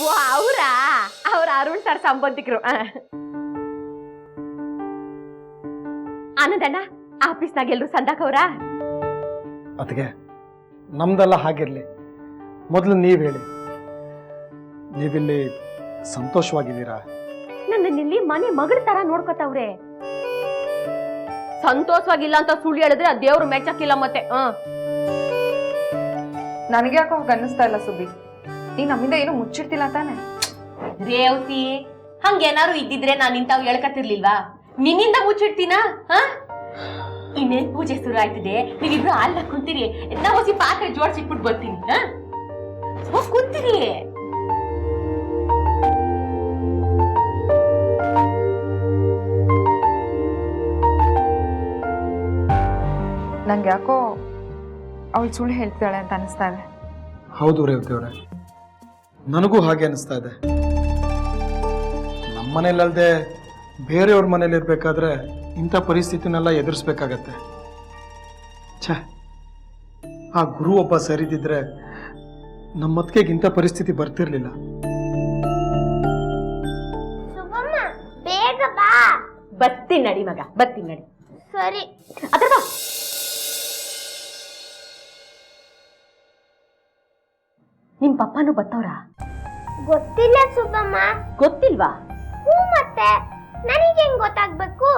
ಓ ಅವರಾ? ಅವ್ರ ಅರುಣ್ ಸರ್ ಸಂಬಂಧಿಕರು. ಆನಂದಣ್ಣ ಆಫೀಸ್ನಾಗ ಎಲ್ರು ಸಂದಾಕವ್ರ? ಅದಕ್ಕೆ ನಮ್ದೆಲ್ಲ ಹಾಗಿರ್ಲಿ, ಮೊದಲು ನೀವ್ ಹೇಳಿ, ನೀವಿಲ್ಲಿ ಸಂತೋಷವಾಗಿದ್ದೀರಾ? ನನ್ನಿಲ್ಲಿ ಮನೆ ಮಗಳ ತರ ನೋಡ್ಕೊತಾವ್ರೆ. ಸಂತೋಷವಾಗಿಲ್ಲ ಅಂತ ಸುಳ್ಳು ಹೇಳಿದ್ರೆ ಆ ದೇವ್ರು ಮೆಚ್ಚಕ್ಕಿಲ್ಲ ಮತ್ತೆ. ನನಗೆ ಯಾಕೋ ಅನ್ನಿಸ್ತಾ ಇಲ್ಲ ಸುಬ್ಬಿ, ನೀ ನಮ್ಮಿಂದ ಏನು ಮುಚ್ಚಿಡ್ತಿಲ್ಲ ತಾನೆ? ರೇವತಿ, ಹಂಗೇನಾರು ಇದ್ದಿದ್ರೆ ನಾನು ಇಂತಾವ್ ಹೇಳ್ಕತಿರ್ಲಿಲ್ವಾ? ನಿನ್ನಿಂದ ಮುಚ್ಚಿಡ್ತೀನಾ? ಇನ್ನೇನ್ ಪೂಜೆ ಶುರು ಆಯ್ತದೆ, ನೀವಿಬ್ರು ಹಾಲ್ ಕುಂತೀರಿ, ನಾ ಹೊಸಿ ಪಾತ್ರೆ ಜೋಡ್ಸಿಟ್ಬಿಟ್ಟು ಬರ್ತೀನಿ. ಕುಂತೀರಿ. ನಂಗೆ ಯಾಕೋ ಅವಳು ಸುಳ್ಳು ಹೇಳ್ತಾಳೆ ಅಂತ ಅನಿಸ್ತಾ ಇದೆ. ಹೌದು ರೇವತಿ ಅವರೇ, ನನಗೂ ಹಾಗೆ ಅನಿಸ್ತಾ ಇದೆ. ನಮ್ಮ ಮನೇಲಲ್ದೆ ಬೇರೆಯವ್ರ ಮನೇಲಿ ಇರ್ಬೇಕಾದ್ರೆ ಇಂಥ ಪರಿಸ್ಥಿತಿನೆಲ್ಲ ಎದುರಿಸ್ಬೇಕಾಗತ್ತೆ. ಛೇ, ಆ ಗುರು ಒಬ್ಬ ಸರಿದಿದ್ರೆ ನಮ್ಮತ್ಗೆಗೆ ಇಂಥ ಪರಿಸ್ಥಿತಿ ಬರ್ತಿರ್ಲಿಲ್ಲ. ಬೇಗ ಬಾ. ಬತ್ತೀನಿ ನಡಿ ಮಗ, ಬತ್ತೀನಿ ನಡಿ. ಸರಿ ಅದ್ರ ಬಾ. ನಿಮ್ ಪಪ್ಪನೂ ಬತ್ತವ್ರ? ಗೊತ್ತಿಲ್ಲ ಸುಬ್ಬಮ್ಮ. ಗೊತ್ತಿಲ್ವಾ? ಹ್ಞೂ, ಮತ್ತೆ ನನಗೆ ಹೆಂಗ್ ಗೊತ್ತಾಗ್ಬೇಕು?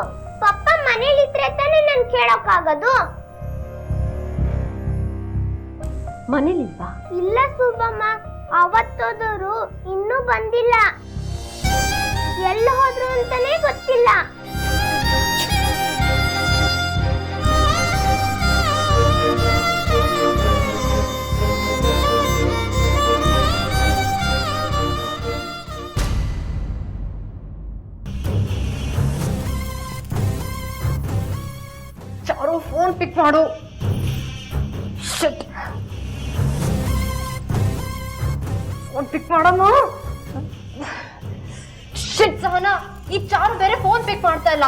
ಪಪ್ಪ ಮನೇಲಿದ್ರೆ ತಾನೇ ನಾನು ಕೇಳೋಕ್ಕಾಗೋದು. ಮನೇಲಿಲ್ವಾ? ಇಲ್ಲ ಸುಬ್ಬಮ್ಮ, ಅವತ್ತೋದವರು ಇನ್ನೂ ಬಂದಿಲ್ಲ. ಎಲ್ಲ ಹೋದ್ರು ಅಂತಾನೆ ಗೊತ್ತಿಲ್ಲ. ಚಾರು, ಫೋನ್ ಪಿಕ್ ಮಾಡು. ಫೋನ್ ಪಿಕ್ ಮಾಡಮ್ಮ. ಶಿಟ್ ಸಹನಾ, ಈ ಚಾರು ಬೇರೆ ಫೋನ್ ಪಿಕ್ ಮಾಡ್ತಾ ಇಲ್ಲ.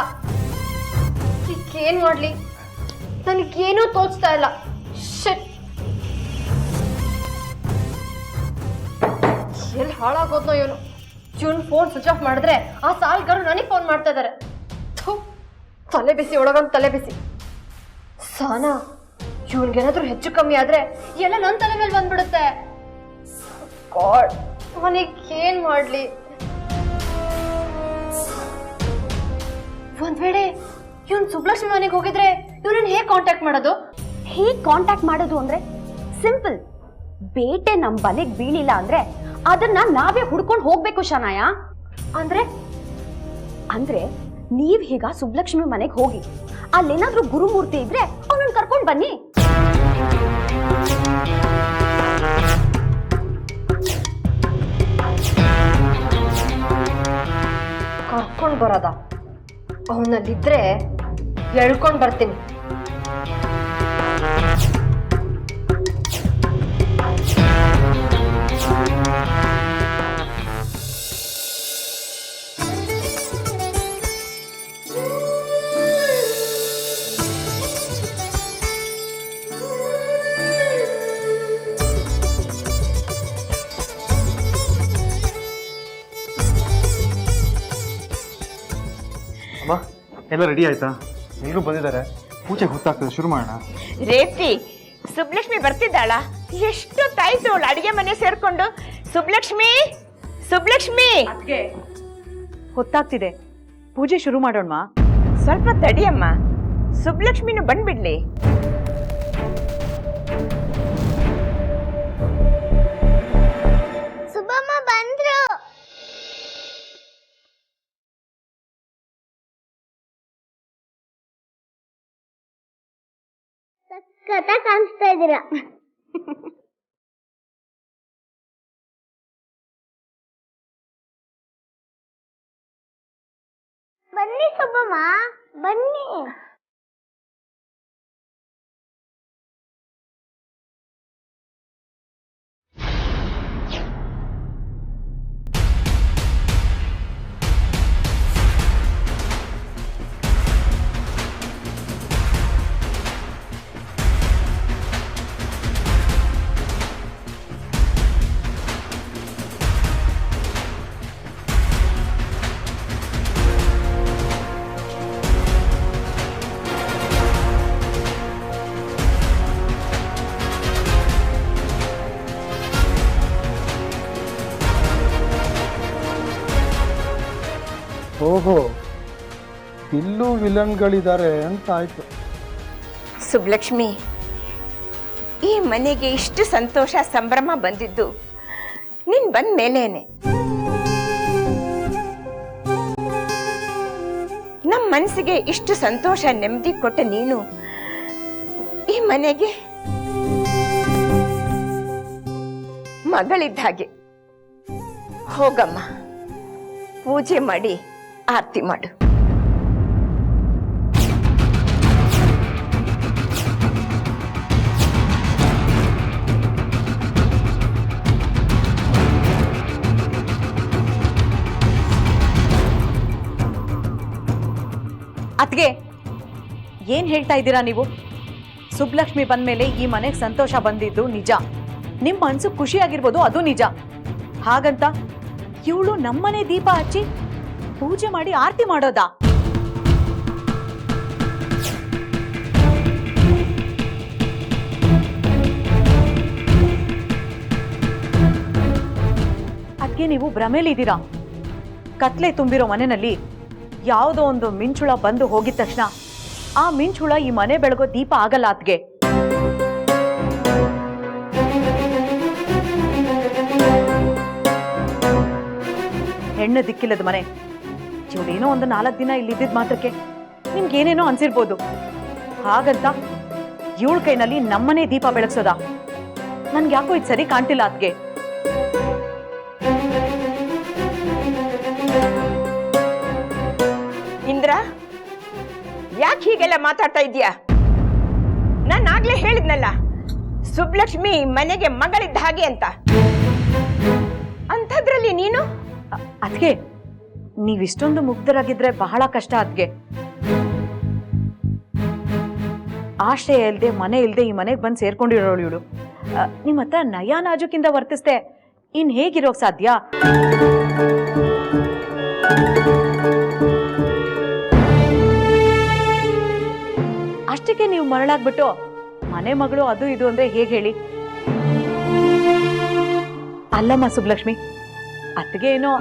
ಏನ್ ಮಾಡ್ಲಿ, ನನಗೇನೂ ತೋಚ್ತಾ ಇಲ್ಲ. ಶಿಟ್, ಎಲ್ಲಿ ಹಾಳಾಗೋದ್ನೋ ಇವನು. ಇವನ್ ಫೋನ್ ಸ್ವಿಚ್ ಆಫ್ ಮಾಡಿದ್ರೆ ಆ ಸಾಲ್ಗಾರು ನನಗೆ ಫೋನ್ ಮಾಡ್ತಾ ಇದಾರೆ. ತಲೆ ಬಿಸಿ ಒಳಗೊಂದು ತಲೆ ಬಿಸಿ. ಸಾನಾ, ಇವನ್ಗೇನಾದ್ರೂ ಹೆಚ್ಚು ಕಮ್ಮಿ ಆದ್ರೆ ಎಲ್ಲ ನನ್ನ ತಲೆ ಮೇಲೆ ಬಂದ್ಬಿಡುತ್ತೆ. ಗಾಡ್, ಅವನಿಗೇನ್ ಮಾಡ್ಲಿ? ಒಂದ್ ವೇಳೆ ಇವನ್ ಸುಬ್ಲಕ್ಷ್ಮಿ ಮನೆಗೆ ಹೋಗಿದ್ರೆ ಇವ್ರನ್ನ ಹೇಗ್ ಕಾಂಟ್ಯಾಕ್ಟ್ ಮಾಡೋದು? ಹೇಗ್ ಕಾಂಟ್ಯಾಕ್ಟ್ ಮಾಡೋದು ಅಂದ್ರೆ ಸಿಂಪಲ್. ಬೇಟೆ ನಮ್ ಬಲೆಗ್ ಬೀಳಿಲ್ಲ ಅಂದ್ರೆ ಅದನ್ನ ನಾವೇ ಹುಡ್ಕೊಂಡು ಹೋಗ್ಬೇಕು ಶನಾಯ. ಅಂದ್ರೆ ಅಂದ್ರೆ ನೀವ್ ಹೀಗ ಸುಬ್ಲಕ್ಷ್ಮಿ ಮನೆಗೆ ಹೋಗಿ ಅಲ್ಲೇನಾದ್ರೂ ಗುರುಮೂರ್ತಿ ಇದ್ರೆ ಅವನನ್ನ ಕರ್ಕೊಂಡ್ ಬನ್ನಿ. ಕರ್ಕೊಂಡ್ ಬರೋದ? ಅವನಲ್ಲಿದ್ರೆ ಎಳ್ಕೊಂಡ್ ಬರ್ತೀನಿ. ಎಲ್ಲ ರೆಡಿ ಆಯ್ತಾ? ಎಲ್ಲರೂ ಬಂದಿದ್ದಾರೆ, ಪೂಜೆ ಹೊತ್ತಾಗ್ತದೆ, ಶುರು ಮಾಡೋಣ. ರೇತಿ, ಸುಬ್ಲಕ್ಷ್ಮಿ ಬರ್ತಿದ್ದಾಳ? ಎಷ್ಟೊತ್ತಾಯ್ತು ಅವಳು ಅಡಿಗೆ ಮನೆ ಸೇರ್ಕೊಂಡು. ಸುಬ್ಲಕ್ಷ್ಮಿ, ಸುಬ್ಲಕ್ಷ್ಮಿ, ಹೊತ್ತಾಗ್ತಿದೆ, ಪೂಜೆ ಶುರು ಮಾಡೋಣ. ಸ್ವಲ್ಪ ತಡಿಯಮ್ಮ, ಸುಬ್ಲಕ್ಷ್ಮಿನು ಬಂದ್ಬಿಡ್ಲಿ. ಸುಬ್ಬಮ್ಮ ಬಂದ್ರು. ಸಖತ್ತಾಗಿ ಕಾಣಿಸ್ತಾ ಇದ್ದೀರಾ. ಬನ್ನಿ ಸುಬ್ಬಮ್ಮ, ಬನ್ನಿ. ಓಹೋ, ಇಲ್ಲೂ ವಿಲನ್ಗಳಿದ್ದಾರೆ ಅಂತ ಆಯ್ತು. ಸುಬ್ಲಕ್ಷ್ಮಿ, ಈ ಮನೆಗೆ ಇಷ್ಟು ಸಂತೋಷ ಸಂಭ್ರಮ ಬಂದಿದ್ದು ನೀನ್ ಬಂದ ಮೇಲೇನೆ. ನಮ್ಮ ಮನಸ್ಸಿಗೆ ಇಷ್ಟು ಸಂತೋಷ ನೆಮ್ಮದಿ ಕೊಟ್ಟ ನೀನು ಈ ಮನೆಗೆ ಮಗಳಿದ್ದ ಹಾಗೆ. ಹೋಗಮ್ಮ, ಪೂಜೆ ಮಾಡಿ ಆರತಿ ಮಾಡು. ಅತ್ಗೆ, ಏನ್ ಹೇಳ್ತಾ ಇದ್ದೀರಾ ನೀವು? ಸುಬ್ಲಕ್ಷ್ಮಿ ಬಂದ್ಮೇಲೆ ಈ ಮನೆಗೆ ಸಂತೋಷ ಬಂದಿದ್ದು ನಿಜ. ನಿಮ್ ಮನ್ಸು ಖುಷಿಯಾಗಿರ್ಬೋದು, ಅದು ನಿಜ. ಹಾಗಂತ ಇವಳು ನಮ್ಮನೆ ದೀಪ ಹಚ್ಚಿ ಪೂಜೆ ಮಾಡಿ ಆರತಿ ಮಾಡೋದಾ? ಅದ್ಕೆ ನೀವು ಭ್ರಮೇಲಿದ್ದೀರಾ. ಕತ್ಲೆ ತುಂಬಿರೋ ಮನೆಯಲ್ಲಿ ಯಾವುದೋ ಒಂದು ಮಿಂಚುಳ ಬಂದು ಹೋಗಿದ ತಕ್ಷಣ ಆ ಮಿಂಚುಳ ಈ ಮನೆ ಬೆಳಗೋ ದೀಪ ಆಗಲ್ಲ ಅತ್ಗೆ. ಹೆಣ್ಣು ದಿಕ್ಕಿಲ್ಲದ ಮನೆ. ಇವಳೇನೋ ಒಂದು 4 ದಿನ ಇಲ್ಲಿದ್ದ ಮಾತ್ರಕ್ಕೆ ನಿಮ್ಗೇನೇನೋ ಅನ್ಸಿರ್ಬೋದು. ಹಾಗಂತ ಇವಳ ಕೈನಲ್ಲಿ ನಮ್ಮನೆ ದೀಪ ಬೆಳಗ್ಸೋದ? ನನ್ಗೆ ಯಾಕೋ ಇದು ಸರಿ ಕಾಣ್ತಿಲ್ಲ ಅತ್ಗೆ. ಇಂದ್ರ, ಯಾಕೆ ಹೀಗೆಲ್ಲ ಮಾತಾಡ್ತಾ ಇದೀಯಾ? ನಾನು ಆಗ್ಲೇ ಹೇಳಿದ್ನಲ್ಲ, ಸುಬ್ಲಕ್ಷ್ಮಿ ಮನೆಗೆ ಮಗಳಿದ್ದ ಹಾಗೆ ಅಂತ. ಅಂಥದ್ರಲ್ಲಿ ನೀನು ಅದ್ಗೆ ನೀವಿಷ್ಟೊಂದು ಮುಗ್ಧರಾಗಿದ್ರೆ ಬಹಳ ಕಷ್ಟ ಅದ್ಗೆ. ಆಶ್ರಯ ಇಲ್ದೆ, ಮನೆ ಇಲ್ದೆ ಈ ಮನೆಗೆ ಬಂದು ಸೇರ್ಕೊಂಡಿರೋಳು ಇವಳು. ನಿಮ್ಮ ಹತ್ರ ನಯ ನಾಜುಕಿಂದ ವರ್ತಿಸ್ದೆ ಇನ್ ಹೇಗಿರೋಕ್ ಸಾಧ್ಯ? ಅಷ್ಟಕ್ಕೆ ನೀವು ಮರಳಾಗ್ಬಿಟ್ಟು ಮನೆ ಮಗಳು ಅದು ಇದು ಅಂದ್ರೆ ಹೇಗೆ ಹೇಳಿ? ಅಲ್ಲಮ್ಮ ಸುಬ್ಲಕ್ಷ್ಮಿ, ಅತ್ತಿಗೆ ಏನೋ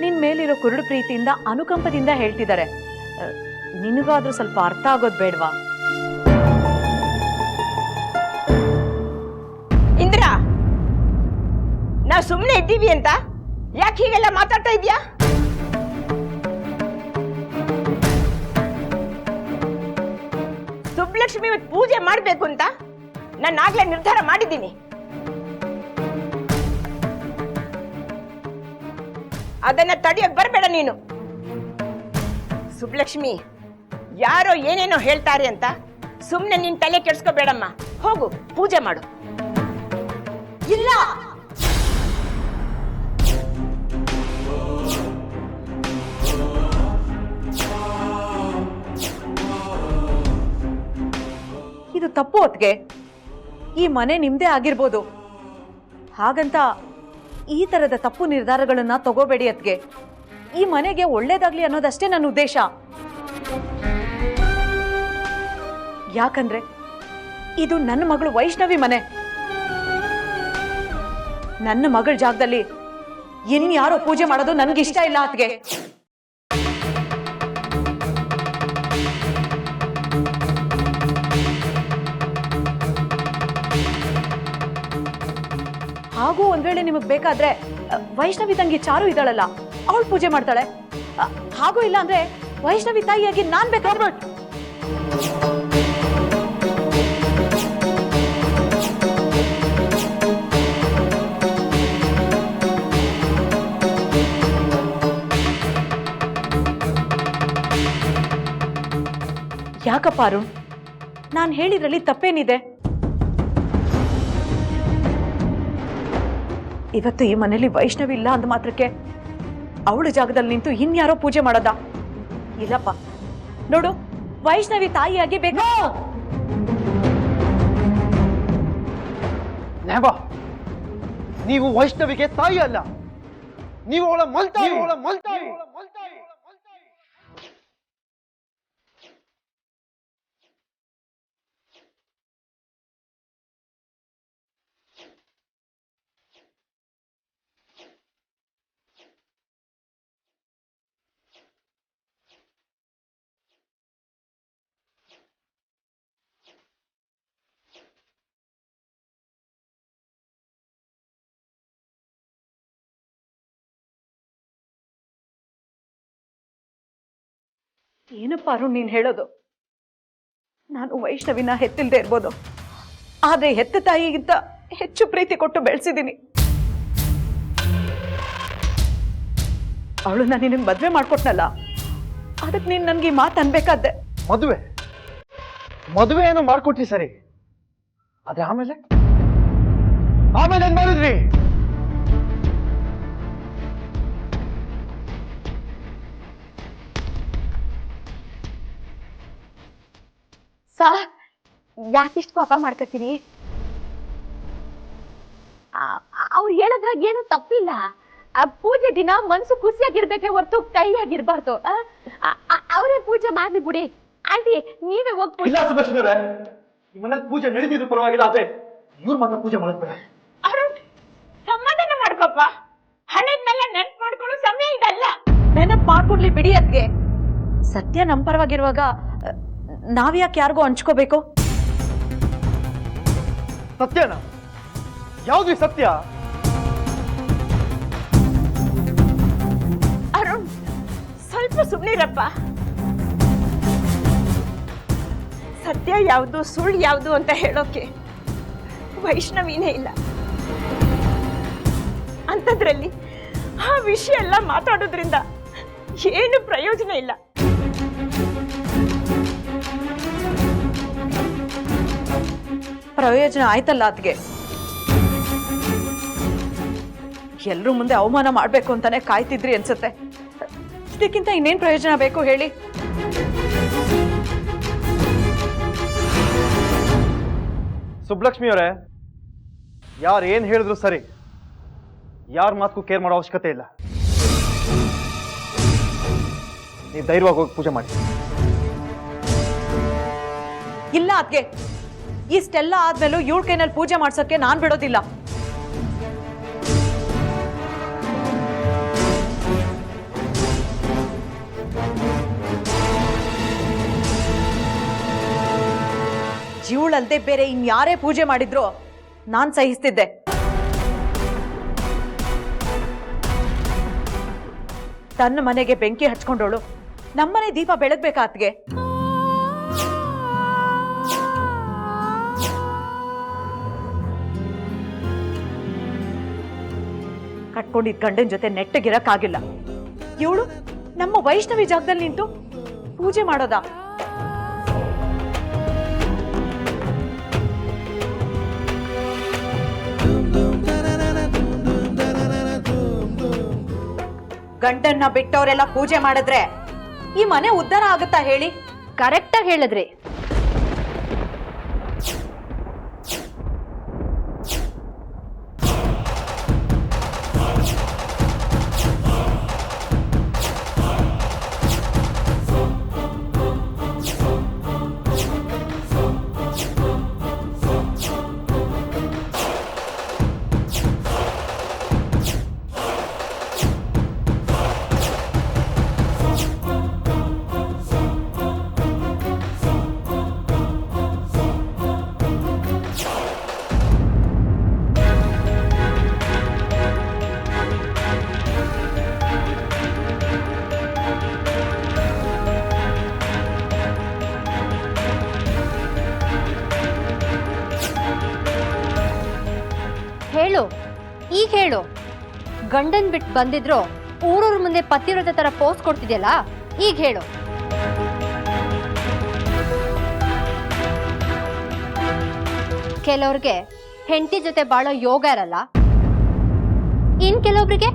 ನಿನ್ ಮೇಲಿರೋ ಕುರುಡು ಪ್ರೀತಿಯಿಂದ, ಅನುಕಂಪದಿಂದ ಹೇಳ್ತಿದ್ದಾರೆ. ನಿನಗಾದ್ರೂ ಸ್ವಲ್ಪ ಅರ್ಥ ಆಗೋದ್ ಬೇಡ್ವಾ? ಇಂದ್ರ, ನಾವು ಸುಮ್ಮನೆ ಇದ್ದೀವಿ ಅಂತ ಯಾಕೆ ಹೀಗೆಲ್ಲ ಮಾತಾಡ್ತಾ ಇದೀಯಾ? ಸುಬ್ಲಕ್ಷ್ಮಿ ಪೂಜೆ ಮಾಡ್ಬೇಕು ಅಂತ ನಾನು ಆಗ್ಲೇ ನಿರ್ಧಾರ ಮಾಡಿದ್ದೀನಿ. ಅದನ್ನ ತಡೆಯೋಕ್ ಬರಬೇಡ ನೀನು. ಸುಬ್ಲಕ್ಷ್ಮಿ ಯಾರೋ ಏನೇನೋ ಹೇಳ್ತಾರೆ ಅಂತ ಸುಮ್ಮನೆ ನಿನ್ ತಲೆ ಕೆಡ್ಸ್ಕೋಬೇಡಮ್ಮ. ಹೋಗು, ಪೂಜೆ ಮಾಡು. ಇಲ್ಲ, ಇದು ತಪ್ಪು ಅತ್ಗೆ. ಈ ಮನೆ ನಿಮ್ದೇ ಆಗಿರ್ಬೋದು, ಹಾಗಂತ ಈ ತರದ ತಪ್ಪು ನಿರ್ಧಾರಗಳನ್ನ ತಗೋಬೇಡಿ ಅತ್ಗೆ. ಈ ಮನೆಗೆ ಒಳ್ಳೇದಾಗ್ಲಿ ಅನ್ನೋದಷ್ಟೇ ನನ್ನ ಉದ್ದೇಶ. ಯಾಕಂದ್ರೆ ಇದು ನನ್ನ ಮಗಳು ವೈಷ್ಣವಿ ಮನೆ. ನನ್ನ ಮಗಳ ಜಾಗದಲ್ಲಿ ಇನ್ಯಾರೋ ಪೂಜೆ ಮಾಡೋದು ನನ್ಗಿಷ್ಟ ಇಲ್ಲ ಅತ್ಗೆ. ಹಾಗೂ ಒಂದ್ ವೇಳೆ ನಿಮಗ್ ಬೇಕಾದ್ರೆ ವೈಷ್ಣವಿ ತಂಗಿ ಚಾರು ಇದ್ದಾಳಲ್ಲ, ಅವಳು ಪೂಜೆ ಮಾಡ್ತಾಳೆ. ಹಾಗೂ ಇಲ್ಲ ಅಂದ್ರೆ ವೈಷ್ಣವಿ ತಾಯಿಯಾಗಿ ನಾನ್ ಬೇಕಾದ್ರೆ ಯಾಕಪ್ಪ ಅರುಣ್, ನಾನ್ ಹೇಳಿದ್ರಲ್ಲಿ ತಪ್ಪೇನಿದೆ? ಇವತ್ತು ಈ ಮನೇಲಿ ವೈಷ್ಣವಿ ಇಲ್ಲ ಅಂದ ಮಾತ್ರಕ್ಕೆ ಅವಳ ಜಾಗದಲ್ಲಿ ನಿಂತು ಇನ್ಯಾರೋ ಪೂಜೆ ಮಾಡೋದ? ಇಲ್ಲಪ್ಪ, ನೋಡು, ವೈಷ್ಣವಿ ತಾಯಿಯಾಗಿ ಬೇಕಾ? ನೀವು ವೈಷ್ಣವಿಗೆ ತಾಯಿ ಅಲ್ಲ, ನೀವು ಅವಳ ಮಲ್ತಾಯಿ. ಏನಪ್ಪ ಅರುಣ್ ನೀನ್ ಹೇಳೋದು? ನಾನು ವೈಷ್ಣವಿನ ಹೆತ್ತಿಲ್ದೆ ಇರ್ಬೋದು, ಆದ್ರೆ ಹೆತ್ತ ತಾಯಿಗಿಂತ ಹೆಚ್ಚು ಪ್ರೀತಿ ಕೊಟ್ಟು ಬೆಳೆಸಿದ್ದೀನಿ. ಅವಳು ನಾನು ನಿನಗೆ ಮದ್ವೆ ಮಾಡ್ಕೊಟ್ನಲ್ಲ, ಅದಕ್ಕೆ ನೀನ್ ನನ್ಗೆ ಈ ಮಾತು ಅನ್ಬೇಕಾದ್ದೆ. ಮದುವೆ ಏನೋ ಮಾಡ್ಕೊಟ್ರಿ ಸರಿ, ಆದ್ರೆ ಆಮೇಲೆ ಏನ್ ಮಾಡಿದ್ರಿ? ಯಾಕಿಷ್ಟು ಪಾಪ ಮಾಡ್ಕೊತೀರಿ? ಅವ್ರು ಹೇಳೋದ್ರಾಗ ಏನು ತಪ್ಪಿಲ್ಲ. ಆ ಪೂಜೆ ದಿನ ಮನ್ಸು ಖುಷಿಯಾಗಿರ್ಬೇಕೆ ಹೊರತು ಕೈಯಾಗಿರ್ಬಾರ್ದು. ಅವರೇ ಪೂಜೆ ಮಾಡ್ಲಿ ಬಿಡಿ. ಆಂಟಿ ನೀವೇ ಹೋಗ್ಬಿಡಿ. ಇಲ್ಲ ಸುಭಾಷ್ ಅವರೇ, ನಿಮ್ಮನೇಲಿ ಪೂಜೆ ನಡೀತಿದ್ರು ಪರವಾಗಿಲ್ಲ, ಆದ್ರೆ ಇವ್ರ ಮಾತ್ರ ಪೂಜೆ ಮಾಡಬೇಡ. ಅರುಣ್, ಸಮಾಧಾನ ಮಾಡ್ಕೊಪ್ಪ. ಹಣದ್ನೆಲ್ಲ ನೆನ್ಪು ಮಾಡ್ಕೊಳ್ಳೋ ಸಮಯ ಇದಲ್ಲ. ನೆನಪು ಮಾಡ್ಕೊಡ್ಲಿ ಬಿಡಿ. ಅದ್ಗೆ ಸತ್ಯ ನಮ್ ಪರವಾಗಿರುವಾಗ ನಾವ್ಯಾಕೆ ಯಾರಿಗೂ ಹಂಚ್ಕೋಬೇಕು? ಸತ್ಯನಾ? ಯಾವ್ದು ಸತ್ಯ? ಅರುಣ್, ಸ್ವಲ್ಪ ಸುಮ್ಮನಿರಪ್ಪ. ಸತ್ಯ ಯಾವುದು ಸುಳ್ಳು ಯಾವುದು ಅಂತ ಹೇಳೋಕೆ ವೈಷ್ಣವಿನೇ ಇಲ್ಲ. ಅಂಥದ್ರಲ್ಲಿ ಆ ವಿಷಯ ಎಲ್ಲ ಮಾತಾಡೋದ್ರಿಂದ ಏನು ಪ್ರಯೋಜನ ಇಲ್ಲ. ಪ್ರಯೋಜನ ಆಯ್ತಲ್ಲ ಅದ್ಗೆ. ಎಲ್ರೂ ಮುಂದೆ ಅವಮಾನ ಮಾಡ್ಬೇಕು ಅಂತಾನೆ ಕಾಯ್ತಿದ್ರಿ ಅನ್ಸುತ್ತೆ. ಇದಕ್ಕಿಂತ ಇನ್ನೇನ್ ಪ್ರಯೋಜನ ಬೇಕು ಹೇಳಿ? ಸುಬ್ಲಕ್ಷ್ಮಿ ಅವರೇ, ಯಾರು ಏನ್ ಹೇಳಿದ್ರು ಸರಿ, ಯಾರ ಮಾತಕ್ಕೂ ಕೇರ್ ಮಾಡೋ ಅವಶ್ಯಕತೆ ಇಲ್ಲ. ನೀವು ಧೈರ್ಯವಾಗಿ ಹೋಗಿ ಪೂಜೆ ಮಾಡಿ. ಇಲ್ಲ ಅದ್ಗೆ, ಇಷ್ಟೆಲ್ಲ ಆದ್ಮೇಲೂ ಇವಳ ಕೈನಲ್ಲಿ ಪೂಜೆ ಮಾಡ್ಸೋಕೆ ನಾನ್ ಬಿಡೋದಿಲ್ಲ. ಇವಳಲ್ದೆ ಬೇರೆ ಇನ್ಯಾರೇ ಪೂಜೆ ಮಾಡಿದ್ರು ನಾನ್ ಸಹಿಸ್ತಿದ್ದೆ. ತನ್ನ ಮನೆಗೆ ಬೆಂಕಿ ಹಚ್ಕೊಂಡೋಳು ನಮ್ಮನೆ ದೀಪ ಬೆಳಗ್ಬೇಕಾತ್ಗೆ. ಕಟ್ಕೊಂಡಿದ್ ಗಂಡನ ಜೊತೆ ನೆಟ್ಟಗಿರಕ್ಕಾಗಿಲ್ಲ. ಇವಳು ನಮ್ಮ ವೈಷ್ಣವಿ ಜಾಗದಲ್ಲಿ ನಿಂತು ಪೂಜೆ ಮಾಡೋದಾ? ಗಂಡನ್ನ ಬಿಟ್ಟವರೆಲ್ಲ ಪೂಜೆ ಮಾಡಿದ್ರೆ ಈ ಮನೆ ಉದ್ಧಾರ ಆಗುತ್ತಾ ಹೇಳಿ? ಕರೆಕ್ಟಾಗಿ ಹೇಳಿದ್ರಿ. ಹೇಳು, ಈಗ ಹೇಳು. ಗಂಡನ್ ಬಿಟ್ಟು ಬಂದಿದ್ರು ಊರವ್ರ ಮುಂದೆ ಪತಿವ್ರತೆ ತರ ಪೋಸ್ಟ್ ಕೊಡ್ತಿದ್ಯಲ್ಲ, ಈಗ ಹೇಳು. ಕೆಲವ್ರಿಗೆ ಹೆಂಡತಿ ಜೊತೆ ಬಾಳೋ ಯೋಗ ಇರಲ್ಲ, ಇನ್ ಕೆಲವೊಬ್ರಿಗೆ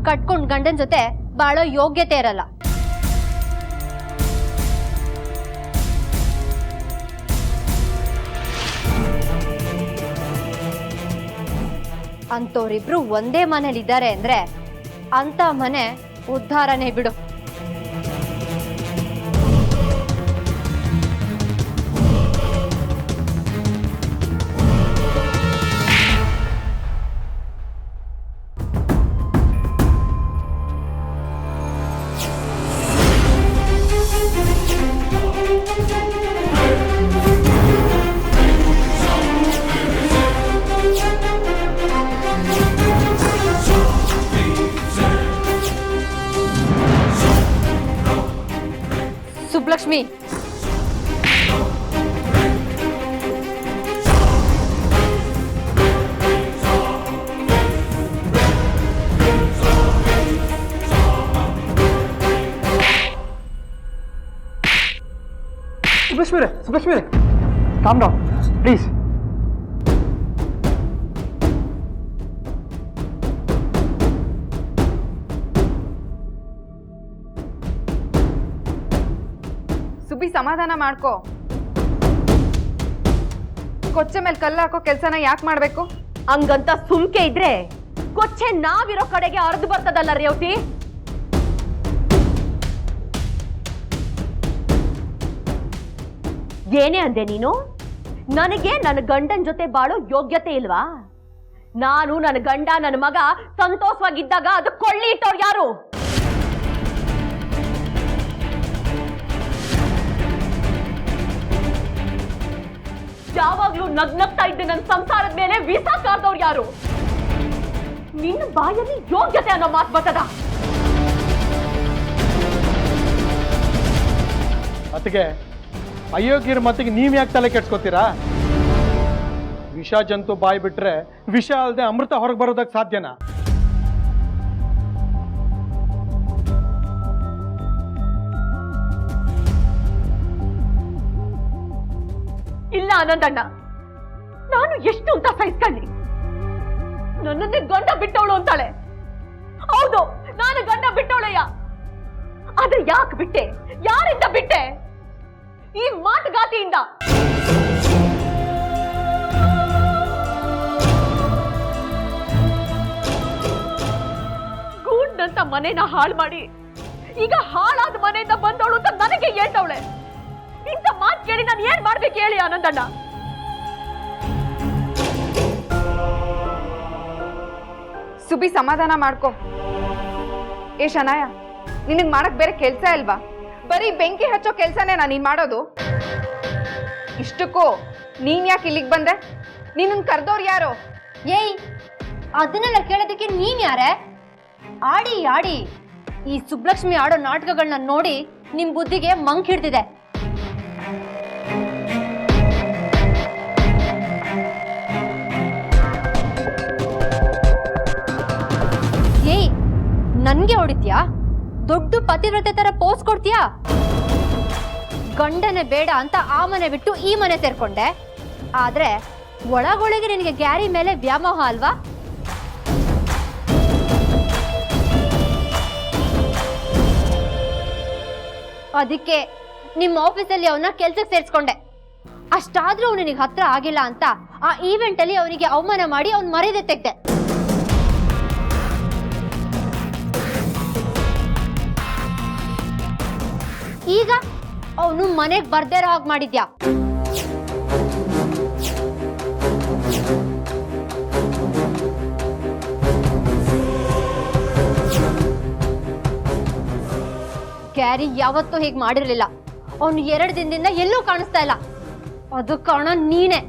ಕಟ್ಕೊಂಡ್ ಗಂಡನ್ ಜೊತೆ ಬಾಳೋ ಯೋಗ್ಯತೆ ಇರಲ್ಲ. ಅಂತವ್ರಿಬ್ರು ಒಂದೇ ಮನೇಲಿ ಇದ್ದಾರೆ ಅಂದ್ರೆ ಅಂತ ಮನೆ ಉದ್ಧಾರನೇ ಬಿಡು. Subbulakshmi, Subbulakshmi calm down please. Subbi ಸಮಾಧಾನ ಮಾಡ್ಕೋ. ಕೊಚ್ಚೆ ಮೇಲೆ ಕಲ್ಲು ಹಾಕೋ ಕೆಲ್ಸನ ಯಾಕೆ ಮಾಡ್ಬೇಕು? ಹಂಗಂತ ಸುಮ್ಕೆ ಇದ್ರೆ ಕೊಚ್ಚೆ ನಾವಿರೋ ಕಡೆಗೆ ಅರ್ದು ಬರ್ತದಲ್ಲ ರೇವತಿ. ಏನೇ ಅಂದೆ ನೀನು? ನನಗೆ ನನ್ನ ಗಂಡನ ಜೊತೆ ಬಾಳೋ ಯೋಗ್ಯತೆ ಇಲ್ವಾ? ನಾನು ನನ್ನ ಗಂಡ ನನ್ನ ಮಗ ಸಂತೋಷವಾಗಿದ್ದಾಗ ಅದು ಕೊಳ್ಳಿ ಇಟ್ಟವ್ರು ಯಾರು? ಯಾವಾಗ್ಲೂ ನಗ್ನಗ್ತಾ ಇದ್ದೆ ನನ್ನ ಸಂಸಾರದ ಮೇಲೆ ವಿಷ ಕಾರ್ದವ್ರು ಯಾರು? ನಿನ್ನ ಬಾಯಲ್ಲಿ ಯೋಗ್ಯತೆ ಅನ್ನೋ ಮಾತು ಬರ್ತದ? ಅದಕ್ಕೆ ಅಯೋಗ್ಯರ ಮತ್ತಿಗೆ ನೀವು ಯಾಕೆ ತಲೆ ಕೆಡ್ಸ್ಕೊತೀರಾ? ವಿಷ ಜಂತು ಬಾಯಿ ಬಿಟ್ರೆ ವಿಷ ಅಲ್ಲದೆ ಅಮೃತ ಹೊರಗೆ ಬರೋದಕ್ಕೆ ಸಾಧ್ಯನಾ? ಇಲ್ಲ ಆನಂದಣ್ಣ, ನಾನು ಎಷ್ಟು ಅಂತ ಸಹಿಸ್ಕೊಳ್ಳಿ? ನನ್ನನ್ನೇ ಗಂಡ ಬಿಟ್ಟವಳು ಅಂತಾಳೆ. ಹೌದು, ನಾನು ಗಂಡ ಬಿಟ್ಟವಳಯ್ಯ. ಆದ್ರೆ ಯಾಕೆ ಬಿಟ್ಟೆ? ಯಾರಿಂದ ಬಿಟ್ಟೆ? ಈ ಮಾಟುಗಾತಿಯಿಂದ. ಗೂಡ್ನಂತ ಮನೇನ ಹಾಳು ಮಾಡಿ ಈಗ ಹಾಳಾದ ಮನೆಯಿಂದ ಬಂದವಳು ಅಂತ ನನಗೆ ಹೇಳ್ತವಳೆ. ಇಂಥ ಮಾತು ಕೇಳಿ ನಾನು ಏನ್ ಮಾಡ್ಬೇಕು ಹೇಳಿ ಆನಂದಣ್ಣ? ಸುಬ್ಬಿ ಸಮಾಧಾನ ಮಾಡ್ಕೋ. ಏ ಶನಾಯ, ನಿನಗ್ ಮಾಡಕ್ ಬೇರೆ ಕೆಲ್ಸ ಇಲ್ವಾ? ಬರೀ ಬೆಂಕಿ ಹಚ್ಚೋ ಕೆಲ್ಸನೇ ನೀನ್ ಮಾಡೋದು. ಇಷ್ಟಕ್ಕೂ ನೀನ್ ಯಾಕೆ ಇಲ್ಲಿಗೆ ಬಂದೆ? ನಿನ್ನನ್ ಕರ್ದವ್ರು ಯಾರು? ಏಯ್, ಅದನ್ನೆಲ್ಲ ಕೇಳೋದಕ್ಕೆ ನೀನ್ ಯಾರೇ? ಆಡಿ ಆಡಿ ಈ ಸುಬ್ಲಕ್ಷ್ಮಿ ಆಡೋ ನಾಟಕಗಳನ್ನ ನೋಡಿ ನಿಮ್ ಬುದ್ಧಿಗೆ ಮಂಕ್ ಹಿಡ್ದಿದೆ. ಏಯ್, ನನ್ಗೆ ಹೊಡಿತ್ಯಾ? ದೊಡ್ಡ ಪತಿವ್ರತೆ ತರ ಪೋಸ್ ಕೊಡ್ತೀಯಾ? ಗಂಡನೇ ಬೇಡ ಅಂತ ಆ ಮನೆ ಬಿಟ್ಟು ಈ ಮನೆ ಸೇರ್ಕೊಂಡೆ. ಆದ್ರೆ ಒಳಗೊಳಗೆ ನಿನಗೆ ಗ್ಯಾರಿ ಮೇಲೆ ವ್ಯಾಮೋಹ ಅಲ್ವಾ? ಅದಕ್ಕೆ ನಿಮ್ಮ ಆಫೀಸಲ್ಲಿ ಅವನ್ನ ಕೆಲ್ಸಕ್ಕೆ ಸೇರಿಸ್ಕೊಂಡೆ. ಅಷ್ಟಾದ್ರೂ ಅವನಿಗೆ ಹತ್ರ ಆಗಿಲ್ಲ ಅಂತ ಆ ಈವೆಂಟ್ ಅಲ್ಲಿ ಅವನಿಗೆ ಅವಮಾನ ಮಾಡಿ ಅವ್ನ್ ಮರ್ಯಾದೆ ತೆಗ್ದೆ. ಈಗ ಅವನು ಮನೆಗೆ ಬರ್ದೇ ಇರೋ ಹಾಗೆ ಮಾಡಿದ್ಯಾ? ಕ್ಯಾರಿ ಯಾವತ್ತೂ ಹೀಗೆ ಮಾಡಿರ್ಲಿಲ್ಲ. ಅವನು 2 ದಿನದಿಂದ ಎಲ್ಲೂ ಕಾಣಿಸ್ತಾ ಇಲ್ಲ. ಅದು ಕಾರಣ ನೀನೆ.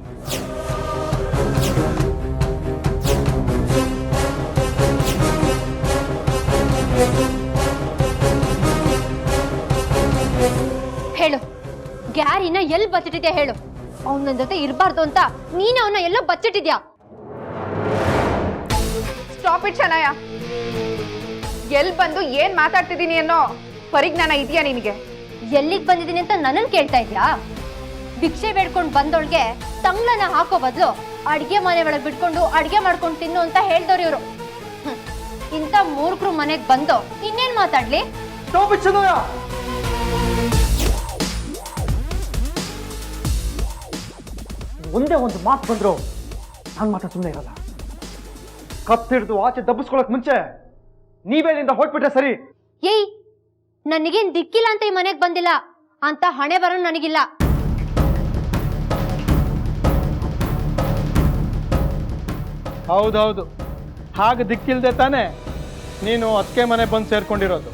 ಹೇಳು, ಗ್ಯಾರಿನ ಎಲ್ಲಿ ಬಚ್ಚಿಟ್ಟಿದ್ಯಾ ಹೇಳು. ಅವನ ನನ್ನ ಜೊತೆ ಇರಬಾರ್ದು ಅಂತ ನೀನೆ ಅವನ್ನ ಎಲ್ಲೋ ಬಚ್ಚಿಟ್ಟಿದ್ಯಾ. Stop it Shanaya. ಎಲ್ ಬಂದು ಏನ್ ಮಾತಾಡ್ತಿದ್ದೀನಿ ಅನ್ನೋ ಪರಿಜ್ಞಾನ ಇದೆಯಾ ನಿನಗೆ? ಎಲ್ಲಿಗೆ ಬಂದಿದ್ದೀನಿ ಅಂತ ನನ್ನನ್ನು ಕೇಳ್ತಾ ಇದ್ಯಾ? ಭಿಕ್ಷೆ ಬೇಡ್ಕೊಂಡು ಬಂದೋಳ್ಗೆ ತಂಗ್ಳನ ಹಾಕೋ ಬದಲು ಅಡ್ಗೆ ಮನೆ ಒಳಗೆ ಬಿಟ್ಕೊಂಡು ಅಡ್ಗೆ ಮಾಡ್ಕೊಂಡು ತಿನ್ನು ಅಂತ ಹೇಳ್ದವ್ರು ಇವರು. ಇಂಥ ಮೂರ್ಖರು ಮನೆಗೆ ಬಂದು ಇನ್ನೇನ್ ಮಾತಾಡ್ಲಿ? ಒಂದೇ ಒಂದು ಮಾತು ಬಂದ್ರು ನಾನು ಮಾತ್ರ ಸುಮ್ಮನೆ ಇರಲ್ಲ. ಕತ್ತಿಡ್ದು ಆಚೆ ದಬ್ಬಿಸ್ಕೊಳಕ್ ಮುಂಚೆ ನೀವೇಳಿಂದ ಹೊಟ್ಬಿಟ್ರೆ ಸರಿ. ಏಯ್, ನನಗೇನ್ ದಿಕ್ಕಿಲ್ಲ ಅಂತ ಈ ಮನೆಗೆ ಬಂದಿಲ್ಲ ಅಂತ ಹಣೆ ಬರೋ ನನಗಿಲ್ಲ. ಹೌದೌದು, ಹಾಗೆ ದಿಕ್ಕಿಲ್ದೆ ತಾನೆ ನೀನು ಅದಕ್ಕೆ ಮನೆ ಬಂದು ಸೇರ್ಕೊಂಡಿರೋದು.